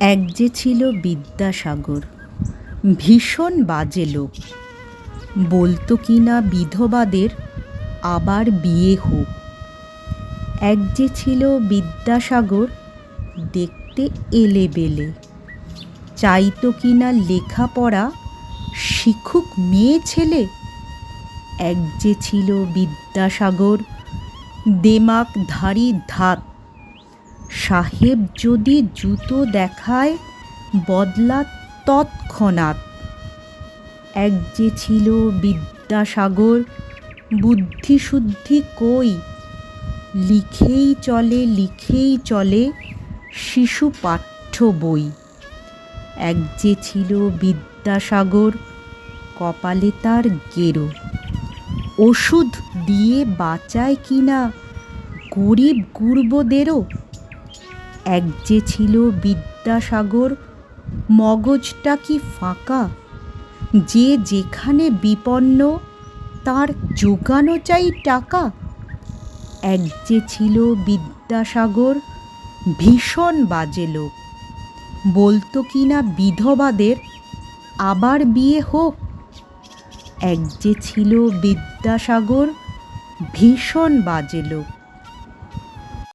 এক যে ছিল বিদ্যাসাগর, ভীষণ বাজে লোক। বলতো কিনা বিধবাদের আবার বিয়ে হোক। এক যে ছিল বিদ্যাসাগর, দেখতে এলেবেলে। চাইতো কিনা লেখাপড়া শিখুক মেয়ে ছেলে। এক যে ছিল বিদ্যাসাগর, দেমাকধারী ধাত। সাহেব যদি জুতো দেখায় বদলা তৎক্ষণাৎ। এক যে ছিল বিদ্যাসাগর, বুদ্ধিশুদ্ধি কই। লিখেই চলে শিশু পাঠ্য বই। এক যে ছিল বিদ্যাসাগর, কপালে তার গেরো। ওষুধ দিয়ে বাঁচায় কিনা গরিব গুরবোদেরও। এক যে ছিল বিদ্যাসাগর, মগজটা কি ফাঁকা। যে যেখানে বিপন্ন তার জোগানো চাই টাকা। এক যে ছিল বিদ্যাসাগর, ভীষণ বাজে লোক। বলতো কিনা বিধবাদের আবার বিয়ে হোক। এক যে ছিল বিদ্যাসাগর, ভীষণ বাজে লোক।